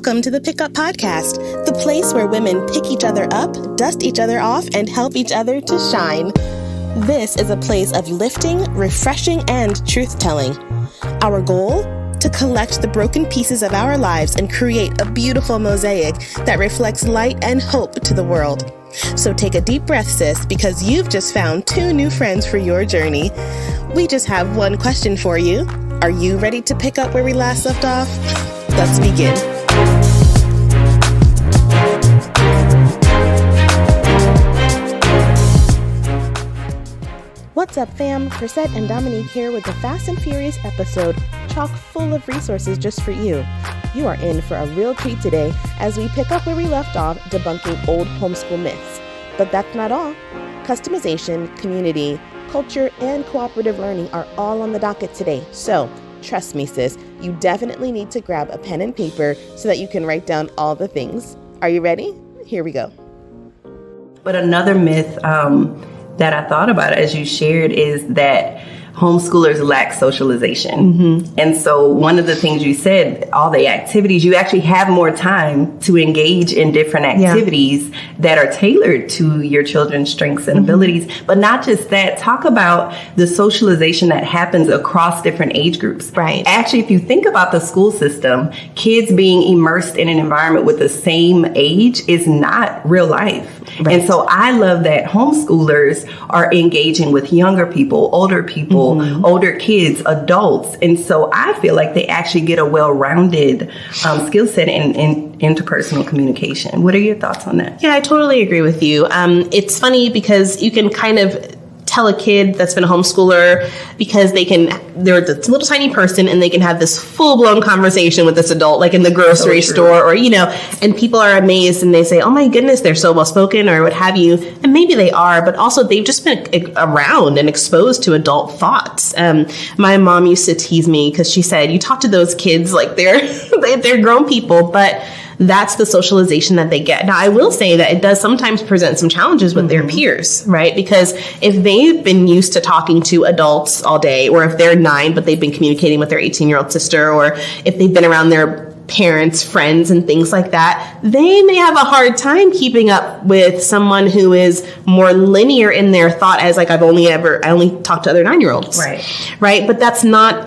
Welcome to the Pickup Podcast, the place where women pick each other up, dust each other off, and help each other to shine. This is a place of lifting, refreshing, and truth-telling. Our goal? To collect the broken pieces of our lives and create a beautiful mosaic that reflects light and hope to the world. So take a deep breath, sis, because you've just found two new friends for your journey. We just have one question for you. Are you ready to pick up where we last left off? Let's begin. What's up, fam? Chrisette and Dominique here with a Fast and Furious episode chock full of resources just for you. You are in for a real treat today as we pick up where we left off debunking old homeschool myths. But that's not all. Customization, community, culture, and cooperative learning are all on the docket today. So trust me, sis, you definitely need to grab a pen and paper so that you can write down all the things. Are you ready? Here we go. But another myth that I thought about as you shared is that homeschoolers lack socialization. Mm-hmm. And so one of the things you said, all the activities, you actually have more time to engage in different activities that are tailored to your children's strengths and abilities. But not just that, talk about the socialization that happens across different age groups. Right. Actually, if you think about the school system, kids being immersed in an environment with the same age is not real life. Right. And so I love that homeschoolers are engaging with younger people, older people, older kids, adults. And so I feel like they actually get a well-rounded skill set in interpersonal communication. What are your thoughts on that? Yeah, I totally agree with you. It's funny because you can kind of tell a kid that's been a homeschooler because they're this little tiny person and they can have this full-blown conversation with this adult, like in the grocery store or, and people are amazed and they say, oh my goodness, they're so well-spoken or what have you. And maybe they are, but also they've just been around and exposed to adult thoughts. My mom used to tease me because she said, you talk to those kids like they're grown people, but that's the socialization that they get. Now, I will say that it does sometimes present some challenges with their peers, right? Because if they've been used to talking to adults all day, or if they're 9, but they've been communicating with their 18-year-old sister, or if they've been around their parents, friends, and things like that, they may have a hard time keeping up with someone who is more linear in their thought as like, I only talk to other 9-year-olds. Right. But that's not,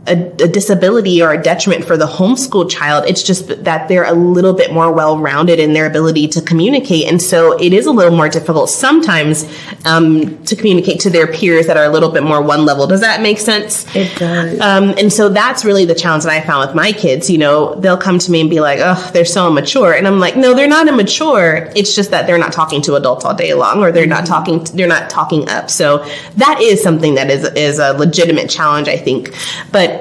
a disability or a detriment for the homeschool child. It's just that they're a little bit more well-rounded in their ability to communicate. And so it is a little more difficult sometimes to communicate to their peers that are a little bit more one level. Does that make sense? It does. And so that's really the challenge that I found with my kids. They'll come to me and be like, oh, they're so immature. And I'm like, no, they're not immature. It's just that they're not talking to adults all day long, or they're not talking up. So that is something that is a legitimate challenge, I think. But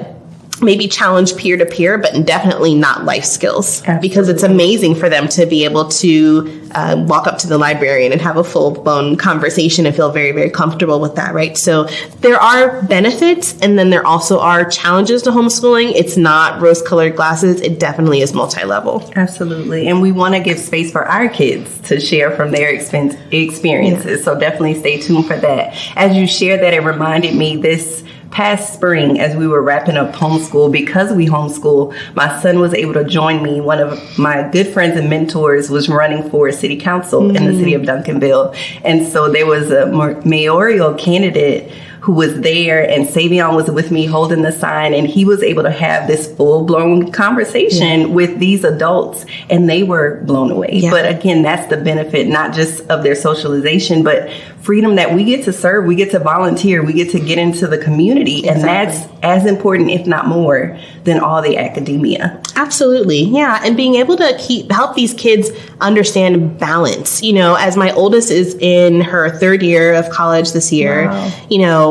maybe challenge peer-to-peer, but definitely not life skills. Absolutely. Because it's amazing for them to be able to walk up to the librarian and have a full-blown conversation and feel very, very comfortable with that, right? So there are benefits, and then there also are challenges to homeschooling. It's not rose-colored glasses. It definitely is multi-level. Absolutely. And we want to give space for our kids to share from their experiences. Yeah. So definitely stay tuned for that. As you share that, it reminded me this past spring, as we were wrapping up homeschool, because we homeschool, my son was able to join me. One of my good friends and mentors was running for city council in the city of Duncanville. And so there was a mayoral candidate who was there, and Savion was with me holding the sign, and he was able to have this full-blown conversation with these adults, and they were blown away. Yeah. But again, that's the benefit, not just of their socialization, but freedom that we get to serve, we get to volunteer, we get to get into the community, and that's as important, if not more, than all the academia. Absolutely. Yeah. And being able to help these kids understand balance. As my oldest is in her 3rd year of college this year,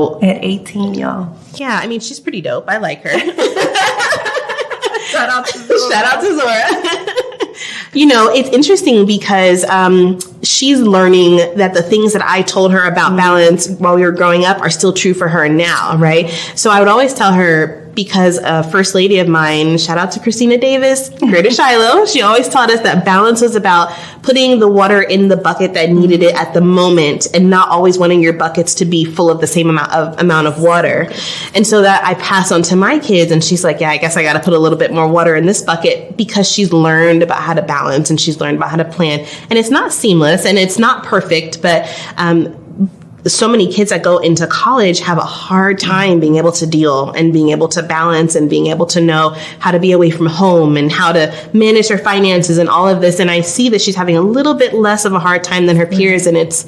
at 18, y'all. Yeah. I mean, she's pretty dope. I like her. Shout out to Zora. Shout out to Zora. It's interesting because she's learning that the things that I told her about balance while we were growing up are still true for her now, right? So I would always tell her, because a first lady of mine, shout out to Christina Davis, Greater Shiloh, she always taught us that balance was about putting the water in the bucket that needed it at the moment and not always wanting your buckets to be full of the same amount of water. And so that I pass on to my kids, and she's like, yeah, I guess I got to put a little bit more water in this bucket, because she's learned about how to balance and she's learned about how to plan. And it's not seamless and it's not perfect, but so many kids that go into college have a hard time being able to deal and being able to balance and being able to know how to be away from home and how to manage their finances and all of this. And I see that she's having a little bit less of a hard time than her peers. And it's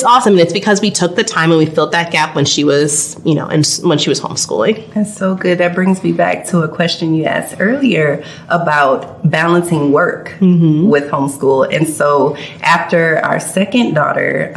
awesome. And it's because we took the time and we filled that gap when she was, when she was homeschooling. That's so good. That brings me back to a question you asked earlier about balancing work with homeschool. And so after our second daughter,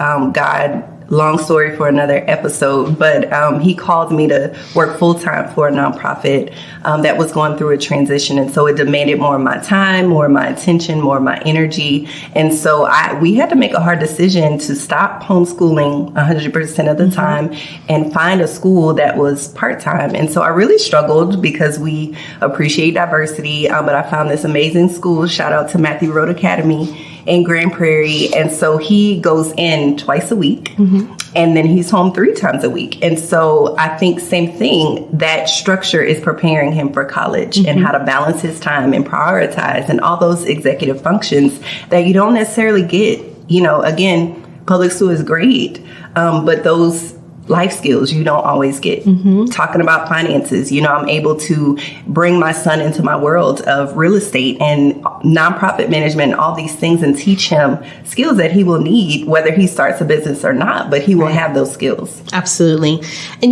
long story for another episode, but he called me to work full-time for a nonprofit that was going through a transition. And so it demanded more of my time, more of my attention, more of my energy. And so we had to make a hard decision to stop homeschooling 100% of the time and find a school that was part-time. And so I really struggled because we appreciate diversity, but I found this amazing school. Shout out to Matthew Road Academy in Grand Prairie. And so he goes in twice a week and then he's home 3 times a week. And so I think same thing, that structure is preparing him for college and how to balance his time and prioritize and all those executive functions that you don't necessarily get. Again, public school is great, but those life skills you don't always get. Talking about finances, I'm able to bring my son into my world of real estate and nonprofit management and all these things and teach him skills that he will need whether he starts a business or not, but he will have those skills. Absolutely. And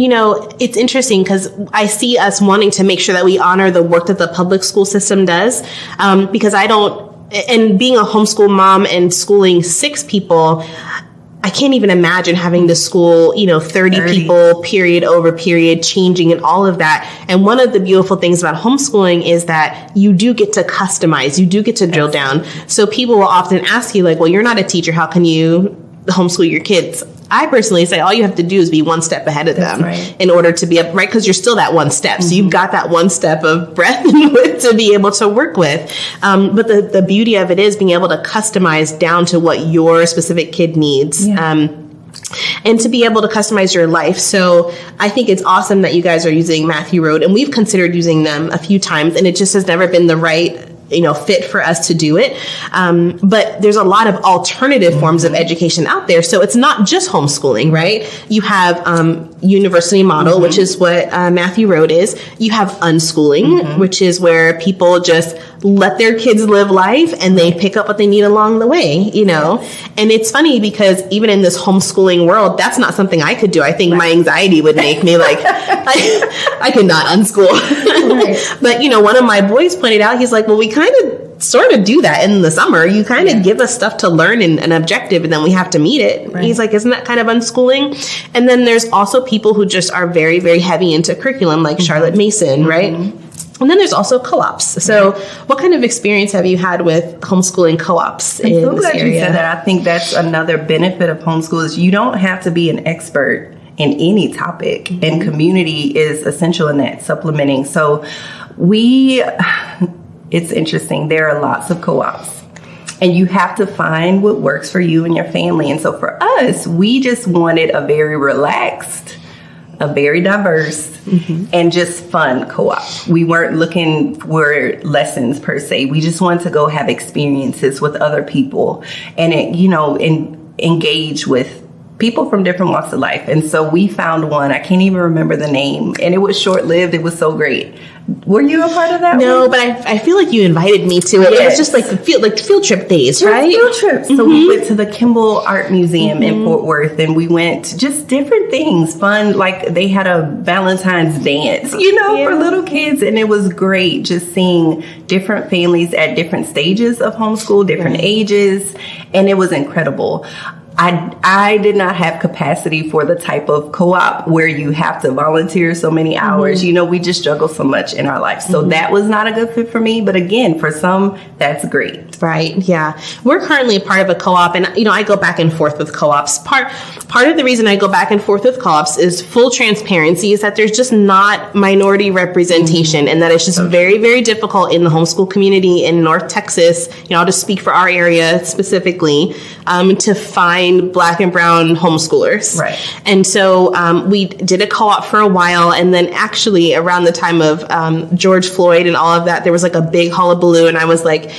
it's interesting because I see us wanting to make sure that we honor the work that the public school system does, because and being a homeschool mom and schooling 6 people, I can't even imagine having to school, 30 people, period over period, changing and all of that. And one of the beautiful things about homeschooling is that you do get to customize, you do get to drill down. So people will often ask you like, well, you're not a teacher, how can you homeschool your kids? I personally say all you have to do is be one step ahead of them in order to be right, because you're still that one step. So you've got that one step of breadth and width to be able to work with. But the beauty of it is being able to customize down to what your specific kid needs. And to be able to customize your life. So I think it's awesome that you guys are using Matthew Road, and we've considered using them a few times, and it just has never been the right fit for us to do it. But there's a lot of alternative forms of education out there. So it's not just homeschooling, right? You have university model, which is what Matthew Road is. You have unschooling, which is where people just let their kids live life and they pick up what they need along the way, And it's funny because even in this homeschooling world, that's not something I could do. I think my anxiety would make me like, I could not unschool. But, one of my boys pointed out, he's like, well, we kind of sort of do that in the summer. You kind of give us stuff to learn and an objective, and then we have to meet it. He's like, isn't that kind of unschooling? And then there's also people who just are very, very heavy into curriculum, like Charlotte Mason, right? And then there's also co-ops. So what kind of experience have you had with homeschooling co-ops in this area? I'm so glad you said that. I think that's another benefit of homeschool is you don't have to be an expert in any topic, and community is essential in that, supplementing. So it's interesting. There are lots of co-ops, and you have to find what works for you and your family. And so for us, we just wanted a very relaxed, a very diverse, and just fun co-op. We weren't looking for lessons per se. We just wanted to go have experiences with other people and engage with people from different walks of life. And so we found one, I can't even remember the name, and it was short-lived. It was so great. Were you a part of that? No, but I feel like you invited me to it. Yes. It was just like field trip days, right? Field trips. So we went to the Kimball Art Museum in Fort Worth, and we went to just different things, fun. Like they had a Valentine's dance, for little kids. And it was great just seeing different families at different stages of homeschool, different ages. And it was incredible. I did not have capacity for the type of co-op where you have to volunteer so many hours. You know, we just juggle so much in our life. So that was not a good fit for me. But again, for some, that's great. Right. Yeah. We're currently a part of a co-op, and, you know, I go back and forth with co-ops. Part of the reason I go back and forth with co-ops is full transparency, is that there's just not minority representation, and that it's just very, very difficult in the homeschool community in North Texas. You know, I'll just speak for our area specifically, to find Black and brown homeschoolers. Right. And so we did a co-op for a while, and then actually around the time of George Floyd and all of that, there was like a big hullabaloo, and I was like,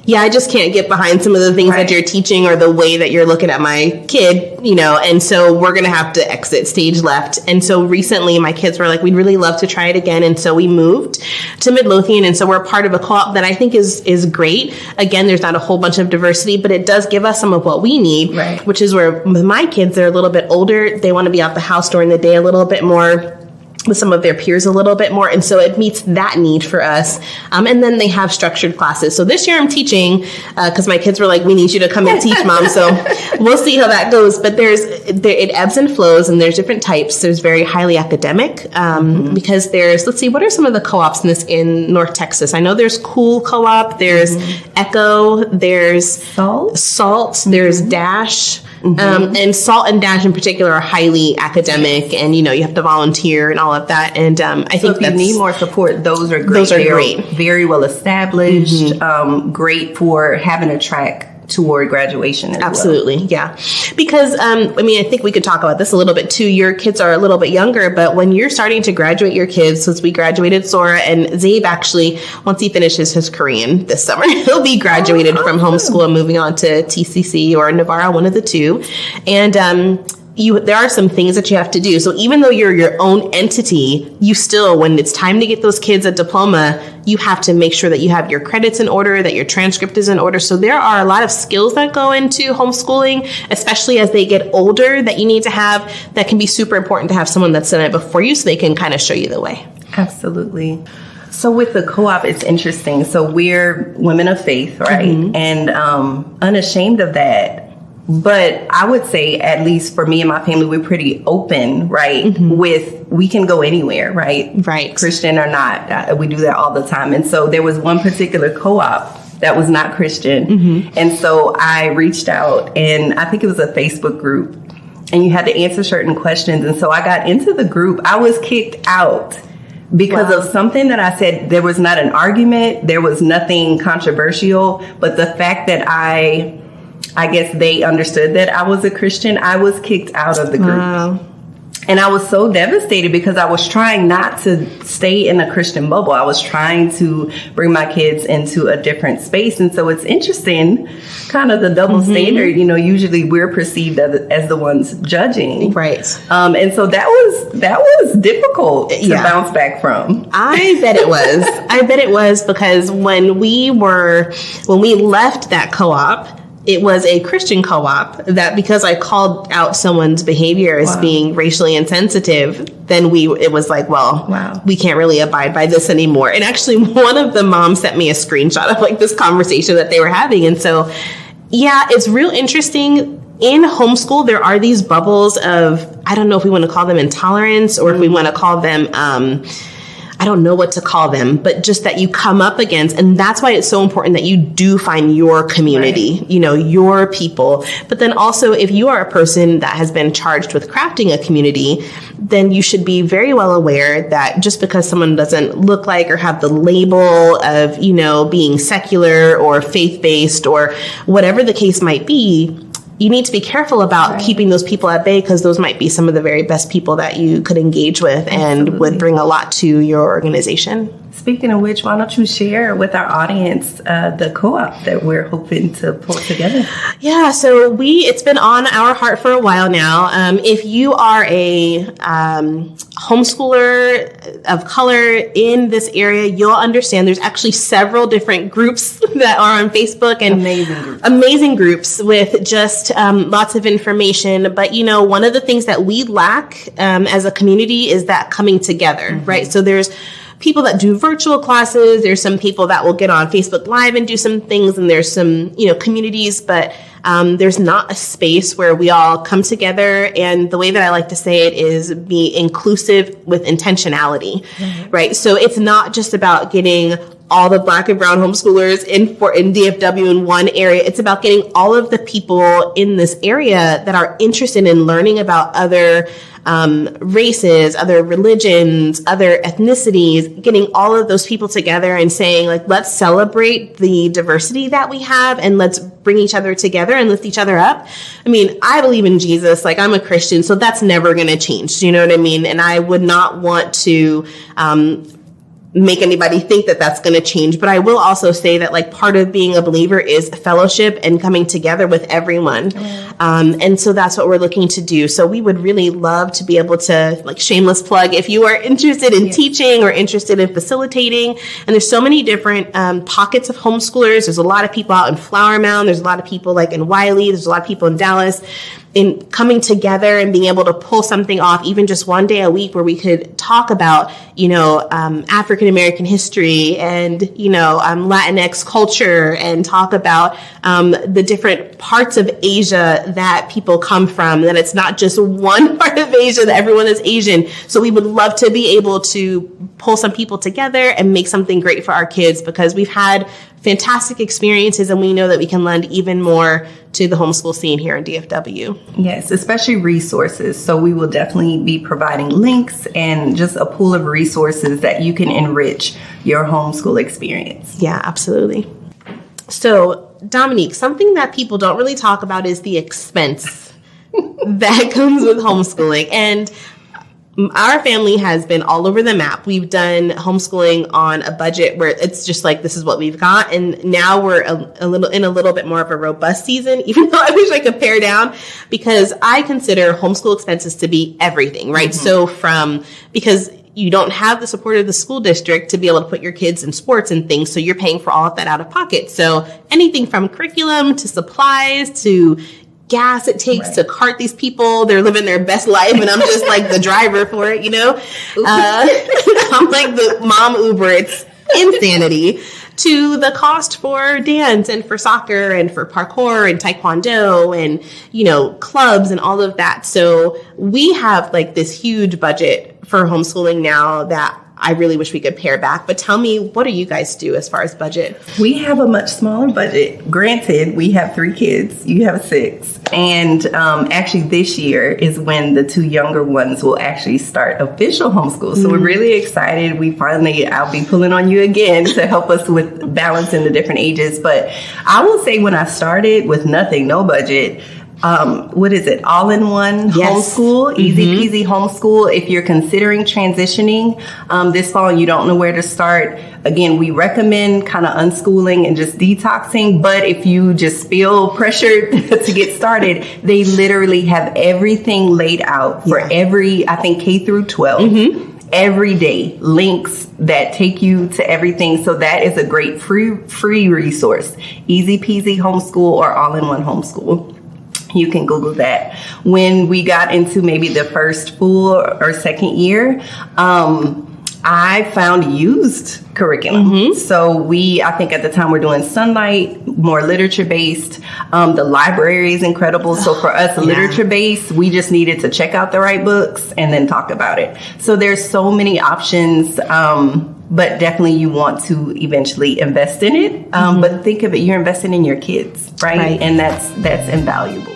yeah, I just can't get behind some of the things that you're teaching or the way that you're looking at my kid, you know, and so we're going to have to exit stage left. And so recently my kids were like, we'd really love to try it again. And so we moved to Midlothian. And so we're part of a co-op that I think is great. Again, there's not a whole bunch of diversity, but it does give us some of what we need, which is where with my kids, they're a little bit older. They want to be out the house during the day a little bit more, with some of their peers a little bit more. And so it meets that need for us. And then they have structured classes. So this year I'm teaching, because my kids were like, we need you to come and teach, Mom. So we'll see how that goes. But it ebbs and flows, and there's different types. There's very highly academic, because let's see, what are some of the co-ops in North Texas? I know there's Cool Co-op, there's Echo, there's Salt, there's Dash. And Salt and Dash in particular are highly academic, and, you know, you have to volunteer and all of that. And I think if you need more support, those are great. Those are great. Very well established, great for having a track toward graduation as Absolutely, well. Yeah. Because, I think we could talk about this a little bit too. Your kids are a little bit younger, but when you're starting to graduate your kids, since we graduated Sora, and Zabe actually, once he finishes his Korean this summer, he'll be graduated from homeschool and moving on to TCC or Navarra, one of the two. And, there are some things that you have to do. So even though you're your own entity, you still, when it's time to get those kids a diploma, you have to make sure that you have your credits in order, that your transcript is in order. So there are a lot of skills that go into homeschooling, especially as they get older, that you need to have, that can be super important to have someone that's done it before you, so they can kind of show you the way. Absolutely. So with the co-op, it's interesting. So we're women of faith, right? And unashamed of that. But I would say, at least for me and my family, we're pretty open, right? We can go anywhere, right? Right. Christian or not. We do that all the time. And so there was one particular co-op that was not Christian. And so I reached out, and I think it was a Facebook group, and you had to answer certain questions. And so I got into the group. I was kicked out because of something that I said. There was not an argument. There was nothing controversial. But the fact that I guess they understood that I was a Christian, I was kicked out of the group. Wow. And I was so devastated, because I was trying not to stay in a Christian bubble. I was trying to bring my kids into a different space. And so it's interesting, kind of the double standard. You know, usually we're perceived as the ones judging. Right. And so that was difficult to bounce back from. I bet it was. I bet it was, because when we left that co-op, it was a Christian co-op, that because I called out someone's behavior as being racially insensitive, then it was like, we can't really abide by this anymore. And actually, one of the moms sent me a screenshot of like this conversation that they were having. And so, yeah, it's real interesting. In homeschool, there are these bubbles of, I don't know if we want to call them intolerance, or if we want to call them, I don't know what to call them, but just that you come up against. And that's why it's so important that you do find your community, you know, your people. But then also, if you are a person that has been charged with crafting a community, then you should be very well aware that just because someone doesn't look like or have the label of, you know, being secular or faith-based or whatever the case might be, you need to be careful about keeping those people at bay, because those might be some of the very best people that you could engage with and would bring a lot to your organization. Speaking of which, why don't you share with our audience the co-op that we're hoping to pull together? Yeah, so it's been on our heart for a while now. If you are a homeschooler of color in this area, you'll understand there's actually several different groups that are on Facebook, and amazing groups with just lots of information. But, you know, one of the things that we lack as a community is that coming together, right? So there's people that do virtual classes. There's some people that will get on Facebook Live and do some things, and there's some, communities, but there's not a space where we all come together. And the way that I like to say it is be inclusive with intentionality, right? So it's not just about getting all the Black and brown homeschoolers in DFW in one area. It's about getting all of the people in this area that are interested in learning about other races, other religions, other ethnicities, getting all of those people together and saying, like, let's celebrate the diversity that we have and let's bring each other together and lift each other up. I mean, I believe in Jesus. Like, I'm a Christian, so that's never going to change. Do you know what I mean? And I would not want to make anybody think that that's going to change. But I will also say that, like, part of being a believer is fellowship and coming together with everyone. And so that's what we're looking to do. So we would really love to be able to, like, shameless plug, if you are interested in teaching or interested in facilitating. And there's so many different pockets of homeschoolers. There's a lot of people out in Flower Mound. There's a lot of people like in Wiley. There's a lot of people in Dallas. In coming together and being able to pull something off, even just one day a week, where we could talk about, African American history and, Latinx culture, and talk about the different parts of Asia that people come from, that it's not just one part of Asia, that everyone is Asian. So we would love to be able to pull some people together and make something great for our kids, because we've had fantastic experiences and we know that we can lend even more to the homeschool scene here in DFW. Yes, especially resources. So we will definitely be providing links and just a pool of resources that you can enrich your homeschool experience. Yeah, absolutely. So, Dominique, something that people don't really talk about is the expense that comes with homeschooling. And our family has been all over the map. We've done homeschooling on a budget where it's just like, this is what we've got. And now we're a little bit more of a robust season, even though I wish I could pare down, because I consider homeschool expenses to be everything, right? So because you don't have the support of the school district to be able to put your kids in sports and things, so you're paying for all of that out of pocket. So anything from curriculum to supplies to gas it takes to cart these people. They're living their best life, and I'm just like the driver for it, I'm like the mom Uber. It's insanity. To the cost for dance and for soccer and for parkour and taekwondo and, clubs and all of that. So we have like this huge budget for homeschooling now that I really wish we could pare back. But tell me, what do you guys do as far as budget? We have a much smaller budget. Granted, we have 3 kids. You have 6. And actually this year is when the 2 younger ones will actually start official homeschool. So we're really excited. I'll be pulling on you again to help us with balancing the different ages. But I will say, when I started with nothing, no budget, what is it? All-in-one homeschool, easy peasy homeschool. If you're considering transitioning this fall and you don't know where to start, again, we recommend kind of unschooling and just detoxing. But if you just feel pressured to get started, they literally have everything laid out for I think K through 12. Every day, links that take you to everything. So that is a great free resource. Easy peasy homeschool or all-in-one homeschool. You can Google that. When we got into maybe the first full or second year, I found used curriculum. So I think at the time we're doing Sunlight, more literature based. The library is incredible. So for us, literature based, we just needed to check out the right books and then talk about it. So there's so many options. But definitely you want to eventually invest in it. But think of it, you're investing in your kids, right? And that's invaluable.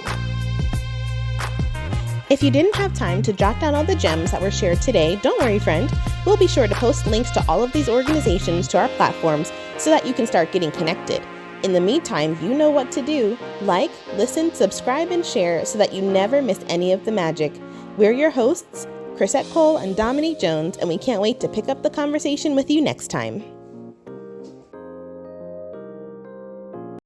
If you didn't have time to jot down all the gems that were shared today, don't worry, friend. We'll be sure to post links to all of these organizations to our platforms so that you can start getting connected. In the meantime, you know what to do. Like, listen, subscribe, and share so that you never miss any of the magic. We're your hosts, Chrisette Cole and Dominique Jones, and we can't wait to pick up the conversation with you next time.